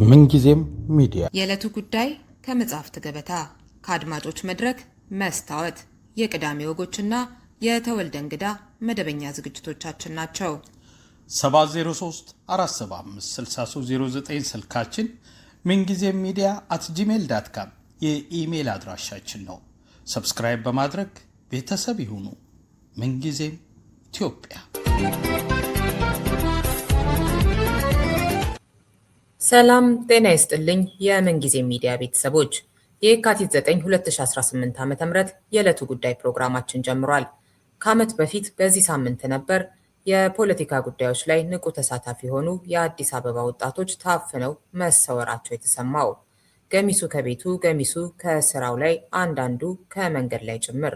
ምንጊዜም ሚዲያ የዕለቱ ጉዳይ ከመጽሐፍት ገበታ፣ ከአድማጮች መድረክ መስታወት፣ የቅዳሜ ወጎችና የተወልደ እንግዳ መደበኛ ዝግጅቶቻችን ናቸው። 703 475 6309 ስልካችን፣ ምንጊዜም ሚዲያ @gmail.com የኢሜል አድራሻችን ነው። ሰብስክራይብ በማድረግ ቤተሰብ ይሁኑ። ምንጊዜም ኢትዮጵያ። ሰላም ጤና ይስጥልኝ። የምንጊዜም ሚዲያ ቤተሰቦች የካቲት 9 2018 ዓ.ም የዕለቱ ጉዳይ ፕሮግራማችን ጀምሯል። ከዓመት በፊት በዚህ ሳምንት ነበር የፖለቲካ ጉዳዮች ላይ ንቁ ተሳታፊ የሆኑ የአዲስ አበባ ወጣቶች ታፍነው መሰወራቸው የተሰማው። ገሚሱ ከቤቱ፣ ገሚሱ ከስራው ላይ፣ አንዳንዱ ከመንገድ ላይ ጭምር።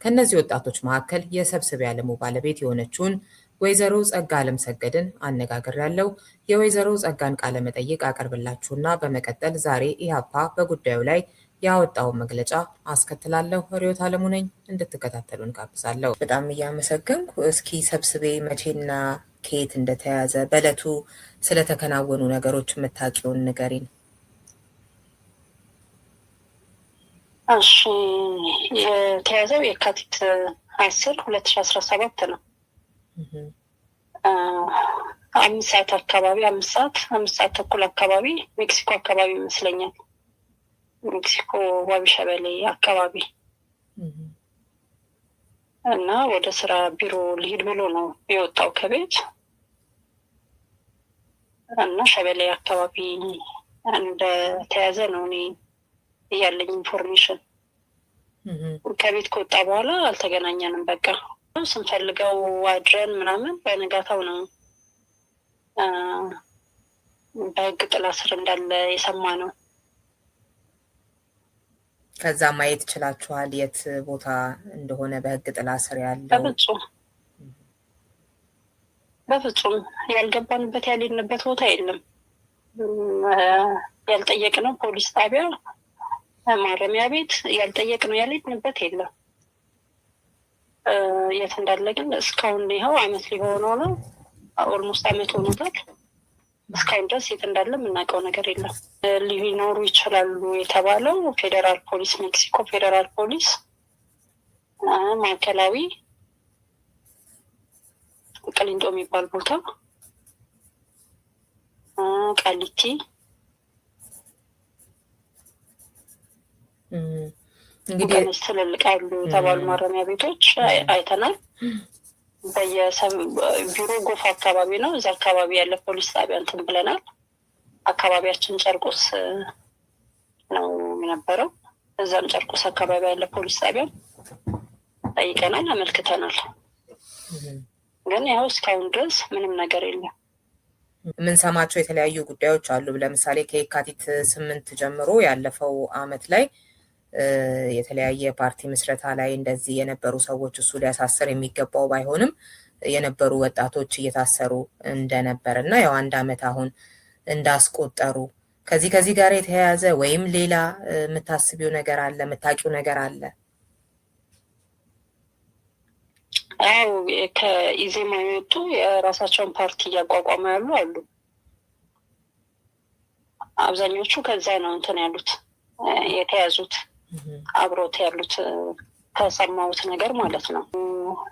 ከነዚህ ወጣቶች መካከል የሰብስቤ ዓለሙ ባለቤት የሆነችውን ወይዘሮ ጸጋ አለምሰገድን አነጋግሬያለሁ። የወይዘሮ ጸጋን ቃለ መጠይቅ አቀርብላችሁና በመቀጠል ዛሬ ኢህአፓ በጉዳዩ ላይ ያወጣውን መግለጫ አስከትላለሁ። ርዕዮት ዓለሙ ነኝ። እንድትከታተሉን ጋብዛለሁ። በጣም እያመሰገንኩ። እስኪ ሰብስቤ መቼና ከየት እንደተያዘ በዕለቱ ስለተከናወኑ ነገሮች የምታውቂውን ንገሪን። እሺ፣ የተያዘው የካቲት 10 2017 ነው። 5 ሰዓት አካባቢ 5 ሰዓት ተኩል አካባቢ ሜክሲኮ አካባቢ ይመስለኛል። ሜክሲኮ ዋቢ ሸበሌ አካባቢ እና ወደ ስራ ቢሮ ሊሄድ ብሎ ነው የወጣው ከቤት እና ሸበሌ አካባቢ እንደተያዘ ነው እኔ ያለኝ ኢንፎርሜሽን። ከቤት ከወጣ በኋላ አልተገናኘንም። በቃ ስንፈልገው አድረን ምናምን በነጋታው ነው በህግ ጥላ ስር እንዳለ የሰማ ነው። ከዛ ማየት ችላችኋል የት ቦታ እንደሆነ በህግ ጥላ ስር ያለው? በፍጹም ያልገባንበት ያልሄድንበት ቦታ የለም። ያልጠየቅነው ፖሊስ ጣቢያ፣ ማረሚያ ቤት ያልጠየቅነው ያልሄድንበት የለም። የት እንዳለ ግን እስካሁን ይኸው አመት ሊሆነው ነው። ኦልሞስት አመት ሆኖታል። እስካሁን ድረስ የት እንዳለ የምናውቀው ነገር የለም። ሊኖሩ ይችላሉ የተባለው ፌዴራል ፖሊስ፣ ሜክሲኮ ፌዴራል ፖሊስ፣ ማዕከላዊ ቅሊንጦ የሚባል ቦታ፣ ቃሊቲ እንግዲህ ትልልቅ ያሉ የተባሉ ማረሚያ ቤቶች አይተናል። ቢሮ ጎፋ አካባቢ ነው። እዛ አካባቢ ያለ ፖሊስ ጣቢያ እንትን ብለናል። አካባቢያችን ጨርቆስ ነው የነበረው። እዛም ጨርቆስ አካባቢ ያለ ፖሊስ ጣቢያ ጠይቀናል፣ አመልክተናል። ግን ያው እስካሁን ድረስ ምንም ነገር የለም። የምንሰማቸው የተለያዩ ጉዳዮች አሉ። ለምሳሌ ከየካቲት 8 ጀምሮ ያለፈው አመት ላይ የተለያየ ፓርቲ ምስረታ ላይ እንደዚህ የነበሩ ሰዎች እሱ ሊያሳስር የሚገባው ባይሆንም የነበሩ ወጣቶች እየታሰሩ እንደነበር እና ያው 1 አመት አሁን እንዳስቆጠሩ ከዚህ ጋር የተያያዘ ወይም ሌላ የምታስቢው ነገር አለ? የምታውቂው ነገር አለ? አዎ፣ ከኢዜማ የወጡ የራሳቸውን ፓርቲ እያቋቋሙ ያሉ አሉ። አብዛኞቹ ከዛ ነው እንትን ያሉት የተያዙት፣ አብሮት ያሉት ከሰማሁት ነገር ማለት ነው።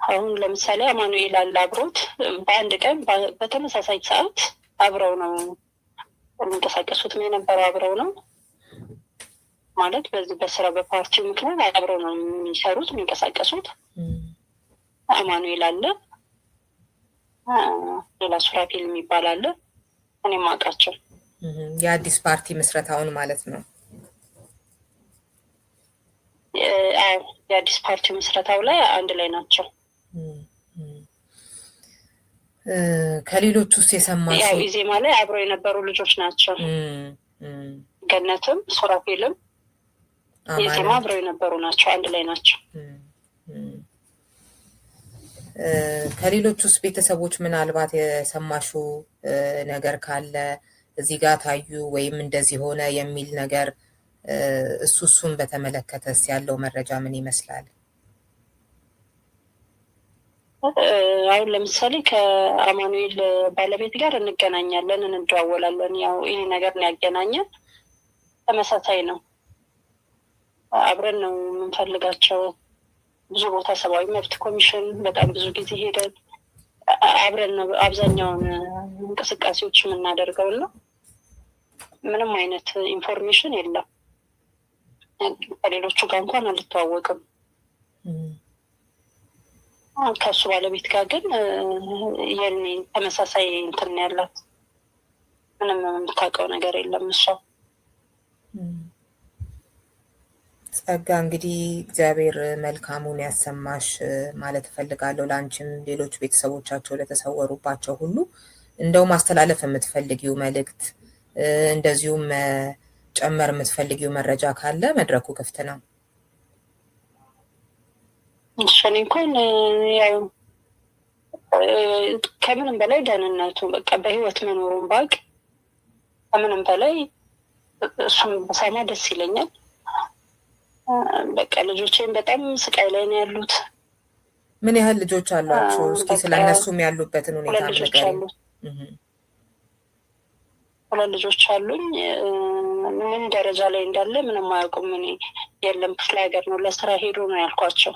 አሁን ለምሳሌ አማኑኤል አለ አብሮት፣ በአንድ ቀን በተመሳሳይ ሰዓት አብረው ነው የሚንቀሳቀሱትም የነበረው አብረው ነው ማለት በዚህ በስራ በፓርቲው ምክንያት አብረው ነው የሚሰሩት የሚንቀሳቀሱት። አማኑኤል አለ፣ ሌላ ሱራፌል የሚባል አለ። እኔም አውቃቸው የአዲስ ፓርቲ ምስረታውን ማለት ነው። የአዲስ ፓርቲ ምስረታው ላይ አንድ ላይ ናቸው። ከሌሎች ውስጥ የሰማሽው? ያው ኢዜማ ላይ አብረው የነበሩ ልጆች ናቸው። ገነትም ሱራፌልም ኢዜማ አብረው የነበሩ ናቸው፣ አንድ ላይ ናቸው። ከሌሎች ውስጥ ቤተሰቦች ምናልባት የሰማሽው ነገር ካለ እዚህ ጋር ታዩ ወይም እንደዚህ ሆነ የሚል ነገር እሱን በተመለከተስ ያለው መረጃ ምን ይመስላል? አሁን ለምሳሌ ከአማኑኤል ባለቤት ጋር እንገናኛለን፣ እንደዋወላለን። ያው ይሄ ነገር ነው ያገናኘን። ተመሳሳይ ነው። አብረን ነው የምንፈልጋቸው። ብዙ ቦታ ሰብአዊ መብት ኮሚሽን በጣም ብዙ ጊዜ ሄደን አብረን ነው አብዛኛውን እንቅስቃሴዎች የምናደርገው ነው። ምንም አይነት ኢንፎርሜሽን የለም። ከሌሎቹ ጋር እንኳን አልተዋወቅም። ከሱ ባለቤት ጋር ግን የኔ ተመሳሳይ እንትን ያላት ምንም የምታውቀው ነገር የለም እሷ። ጸጋ እንግዲህ እግዚአብሔር መልካሙን ያሰማሽ ማለት እፈልጋለሁ። ለአንቺም ሌሎች ቤተሰቦቻቸው ለተሰወሩባቸው ሁሉ እንደው ማስተላለፍ የምትፈልጊው መልእክት እንደዚሁም ጨመር የምትፈልጊው መረጃ ካለ መድረኩ ክፍት ነው። እኔ እንኳን ያው ከምንም በላይ ደህንነቱ በቃ በህይወት መኖሩን ባቅ ከምንም በላይ እሱም በሰማ ደስ ይለኛል። በቃ ልጆቼን በጣም ስቃይ ላይ ነው ያሉት። ምን ያህል ልጆች አሏቸው? እስኪ ስለነሱም ያሉበትን ሁኔታ ንገሪኝ። ሁለት ልጆች አሉኝ። ምን ደረጃ ላይ እንዳለ ምንም አያውቁም። እኔ የለም ክፍለ ሀገር ነው ለስራ ሄዶ ነው ያልኳቸው።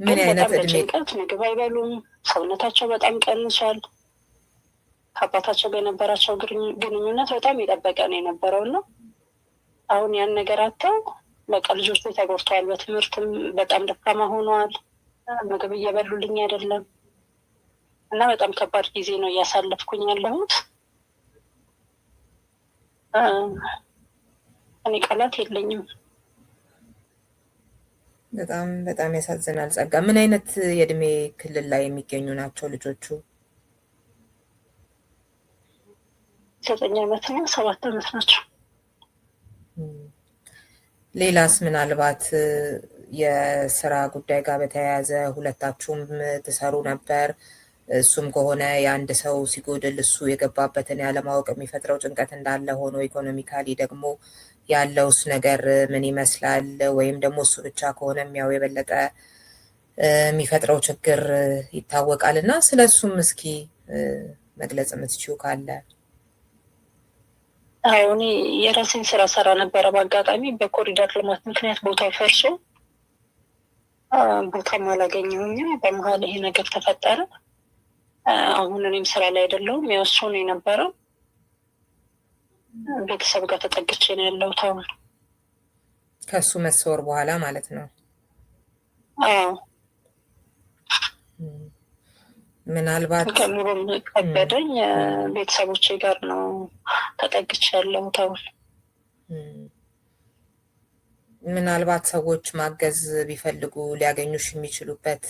ምን አይነት እድሜ? ጭንቀት፣ ምግብ አይበሉም። ሰውነታቸው በጣም ቀንሷል። ከአባታቸው ጋር የነበራቸው ግንኙነት በጣም የጠበቀ ነው የነበረው እና አሁን ያን ነገር አጥተው በቃ ልጆች ተጎድተዋል። በትምህርትም በጣም ደካማ ሆነዋል። ምግብ እየበሉልኝ አይደለም እና በጣም ከባድ ጊዜ ነው እያሳለፍኩኝ ያለሁት። እኔ ቃላት የለኝም። በጣም በጣም ያሳዝናል። ጸጋ፣ ምን አይነት የእድሜ ክልል ላይ የሚገኙ ናቸው ልጆቹ? 9 ዓመትና 7 ዓመት ናቸው። ሌላስ ምናልባት የስራ ጉዳይ ጋር በተያያዘ ሁለታችሁም ትሰሩ ነበር? እሱም ከሆነ የአንድ ሰው ሲጎድል እሱ የገባበትን ያለማወቅ የሚፈጥረው ጭንቀት እንዳለ ሆኖ ኢኮኖሚካሊ ደግሞ ያለውስ ነገር ምን ይመስላል? ወይም ደግሞ እሱ ብቻ ከሆነም ያው የበለጠ የሚፈጥረው ችግር ይታወቃል እና ስለ እሱም እስኪ መግለጽ የምትችይው ካለ። እኔ የራሴን ስራ ሰራ ነበረ። በአጋጣሚ በኮሪደር ልማት ምክንያት ቦታው ፈርሶ ቦታም አላገኘሁኝም። በመሀል ይሄ ነገር ተፈጠረ። አሁን እኔም ስራ ላይ አይደለሁም። ያው እሱ ነው የነበረው። ቤተሰብ ጋር ተጠግቼ ነው ያለሁት አሁን። ከእሱ መሰወር በኋላ ማለት ነው? አዎ። ምናልባት ከኑሮም ከበደኝ ቤተሰቦቼ ጋር ነው ተጠግቼ ያለሁት አሁን። ምናልባት ሰዎች ማገዝ ቢፈልጉ ሊያገኙሽ የሚችሉበት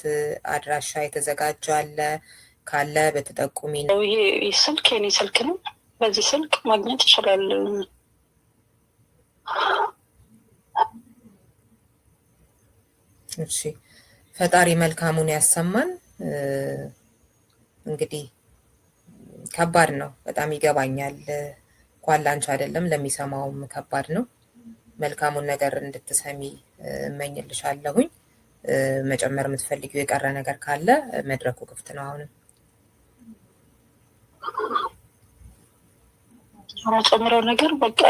አድራሻ የተዘጋጀ አለ? ካለ በተጠቁሚ ነው። ይሄ ስልክ የኔ ስልክ ነው። በዚህ ስልክ ማግኘት ይችላል። እሺ፣ ፈጣሪ መልካሙን ያሰማን። እንግዲህ ከባድ ነው፣ በጣም ይገባኛል። እንኳን ላንቺ አይደለም ለሚሰማውም ከባድ ነው። መልካሙን ነገር እንድትሰሚ እመኝልሻለሁኝ። መጨመር የምትፈልጊው የቀረ ነገር ካለ መድረኩ ክፍት ነው አሁንም። መጨምረው ነገር በቃ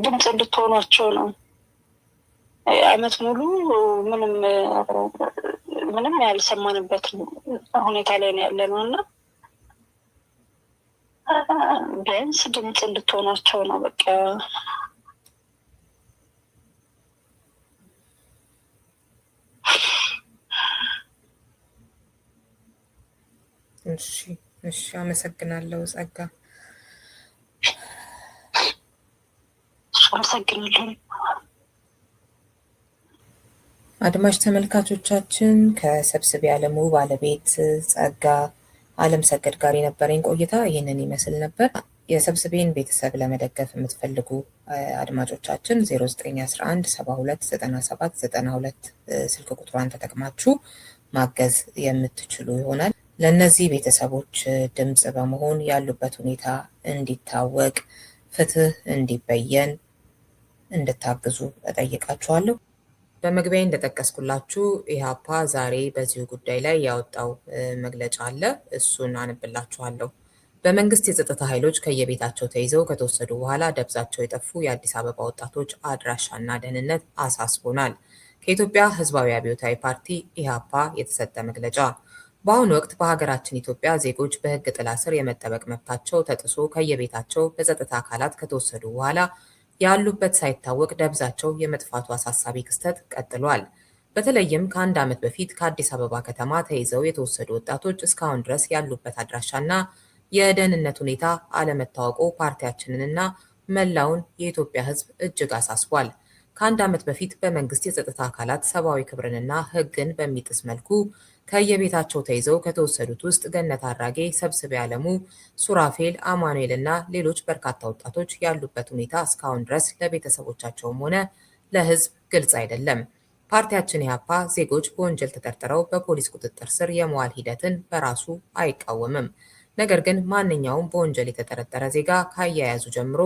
ድምፅ እንድትሆኗቸው ነው። አመት ሙሉ ምንም ያልሰማንበት ሁኔታ ላይ ነው ያለ ነው እና ቢያንስ ድምፅ እንድትሆኗቸው ነው በቃ። እሺ፣ አመሰግናለሁ ጸጋ። አመሰግናለሁ። አድማጭ ተመልካቾቻችን ከሰብስቤ አለሙ ባለቤት ጸጋ አለምሰገድ ጋር የነበረኝ ቆይታ ይህንን ይመስል ነበር። የሰብስቤን ቤተሰብ ለመደገፍ የምትፈልጉ አድማጮቻችን 0911729792 ስልክ ቁጥሯን ተጠቅማችሁ ማገዝ የምትችሉ ይሆናል። ለእነዚህ ቤተሰቦች ድምፅ በመሆን ያሉበት ሁኔታ እንዲታወቅ፣ ፍትህ እንዲበየን እንድታግዙ እጠይቃችኋለሁ። በመግቢያ እንደጠቀስኩላችሁ ኢህአፓ ዛሬ በዚሁ ጉዳይ ላይ ያወጣው መግለጫ አለ። እሱን አነብላችኋለሁ። በመንግስት የጸጥታ ኃይሎች ከየቤታቸው ተይዘው ከተወሰዱ በኋላ ደብዛቸው የጠፉ የአዲስ አበባ ወጣቶች አድራሻና ደህንነት አሳስቦናል። ከኢትዮጵያ ሕዝባዊ አብዮታዊ ፓርቲ ኢህአፓ የተሰጠ መግለጫ። በአሁኑ ወቅት በሀገራችን ኢትዮጵያ ዜጎች በሕግ ጥላ ስር የመጠበቅ መብታቸው ተጥሶ ከየቤታቸው በጸጥታ አካላት ከተወሰዱ በኋላ ያሉበት ሳይታወቅ ደብዛቸው የመጥፋቱ አሳሳቢ ክስተት ቀጥሏል። በተለይም ከአንድ ዓመት በፊት ከአዲስ አበባ ከተማ ተይዘው የተወሰዱ ወጣቶች እስካሁን ድረስ ያሉበት አድራሻና የደህንነት ሁኔታ አለመታወቁ ፓርቲያችንንና መላውን የኢትዮጵያ ሕዝብ እጅግ አሳስቧል። ከአንድ ዓመት በፊት በመንግስት የጸጥታ አካላት ሰብአዊ ክብርንና ሕግን በሚጥስ መልኩ ከየቤታቸው ተይዘው ከተወሰዱት ውስጥ ገነት አራጌ፣ ሰብስቤ ዓለሙ፣ ሱራፌል፣ አማኑኤል እና ሌሎች በርካታ ወጣቶች ያሉበት ሁኔታ እስካሁን ድረስ ለቤተሰቦቻቸውም ሆነ ለሕዝብ ግልጽ አይደለም። ፓርቲያችን ኢህአፓ ዜጎች በወንጀል ተጠርጥረው በፖሊስ ቁጥጥር ስር የመዋል ሂደትን በራሱ አይቃወምም። ነገር ግን ማንኛውም በወንጀል የተጠረጠረ ዜጋ ካያያዙ ጀምሮ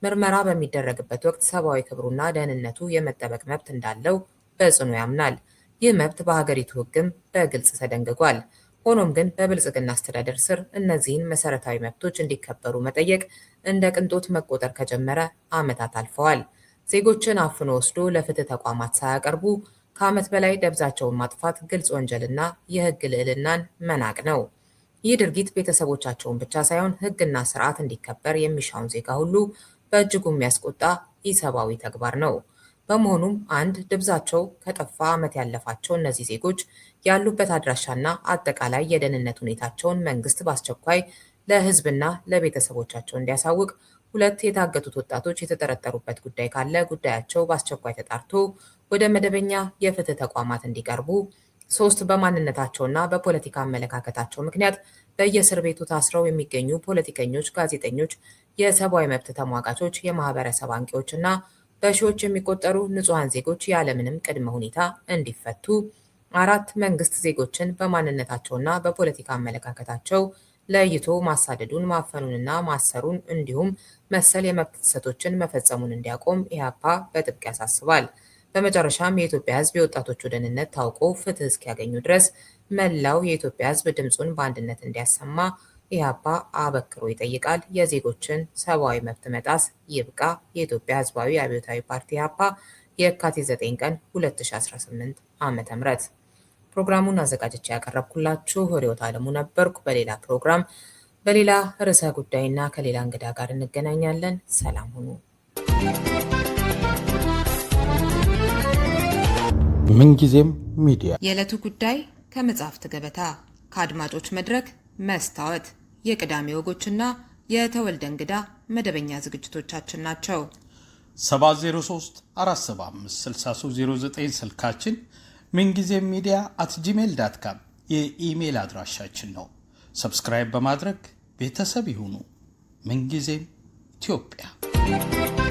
ምርመራ በሚደረግበት ወቅት ሰብአዊ ክብሩና ደህንነቱ የመጠበቅ መብት እንዳለው በጽኑ ያምናል። ይህ መብት በሀገሪቱ ሕግም በግልጽ ተደንግጓል። ሆኖም ግን በብልጽግና አስተዳደር ስር እነዚህን መሰረታዊ መብቶች እንዲከበሩ መጠየቅ እንደ ቅንጦት መቆጠር ከጀመረ ዓመታት አልፈዋል። ዜጎችን አፍኖ ወስዶ ለፍትህ ተቋማት ሳያቀርቡ ከዓመት በላይ ደብዛቸውን ማጥፋት ግልጽ ወንጀልና የሕግ ልዕልናን መናቅ ነው። ይህ ድርጊት ቤተሰቦቻቸውን ብቻ ሳይሆን ሕግና ስርዓት እንዲከበር የሚሻውን ዜጋ ሁሉ በእጅጉ የሚያስቆጣ ኢሰብአዊ ተግባር ነው። በመሆኑም አንድ ደብዛቸው ከጠፋ ዓመት ያለፋቸው እነዚህ ዜጎች ያሉበት አድራሻና አጠቃላይ የደህንነት ሁኔታቸውን መንግስት በአስቸኳይ ለሕዝብና ለቤተሰቦቻቸው እንዲያሳውቅ፣ ሁለት የታገቱት ወጣቶች የተጠረጠሩበት ጉዳይ ካለ ጉዳያቸው በአስቸኳይ ተጣርቶ ወደ መደበኛ የፍትህ ተቋማት እንዲቀርቡ፣ ሶስት በማንነታቸውና በፖለቲካ አመለካከታቸው ምክንያት በየእስር ቤቱ ታስረው የሚገኙ ፖለቲከኞች፣ ጋዜጠኞች፣ የሰብአዊ መብት ተሟጋቾች፣ የማህበረሰብ አንቂዎች እና በሺዎች የሚቆጠሩ ንጹሐን ዜጎች ያለምንም ቅድመ ሁኔታ እንዲፈቱ። አራት መንግስት ዜጎችን በማንነታቸውና በፖለቲካ አመለካከታቸው ለይቶ ማሳደዱን፣ ማፈኑንና ማሰሩን እንዲሁም መሰል የመብት ጥሰቶችን መፈጸሙን እንዲያቆም ኢህአፓ በጥብቅ ያሳስባል። በመጨረሻም የኢትዮጵያ ሕዝብ የወጣቶቹ ደህንነት ታውቆ ፍትህ እስኪያገኙ ድረስ መላው የኢትዮጵያ ሕዝብ ድምፁን በአንድነት እንዲያሰማ ኢህአፓ አበክሮ ይጠይቃል። የዜጎችን ሰብአዊ መብት መጣስ ይብቃ። የኢትዮጵያ ሕዝባዊ አብዮታዊ ፓርቲ ኢህአፓ የካቲት 9 ቀን 2018 ዓ.ም። ፕሮግራሙን አዘጋጅቼ ያቀረብኩላችሁ ሪዮት አለሙ ነበርኩ። በሌላ ፕሮግራም በሌላ ርዕሰ ጉዳይና ከሌላ እንግዳ ጋር እንገናኛለን። ሰላም ሁኑ። ምንጊዜም ሚዲያ የዕለቱ ጉዳይ ከመጽሐፍት ገበታ፣ ከአድማጮች መድረክ መስታወት፣ የቅዳሜ ወጎችና የተወልደ እንግዳ መደበኛ ዝግጅቶቻችን ናቸው። 703 475 6309 ስልካችን፣ ምንጊዜም ሚዲያ @gmail.com የኢሜል አድራሻችን ነው። ሰብስክራይብ በማድረግ ቤተሰብ ይሁኑ። ምንጊዜም ኢትዮጵያ።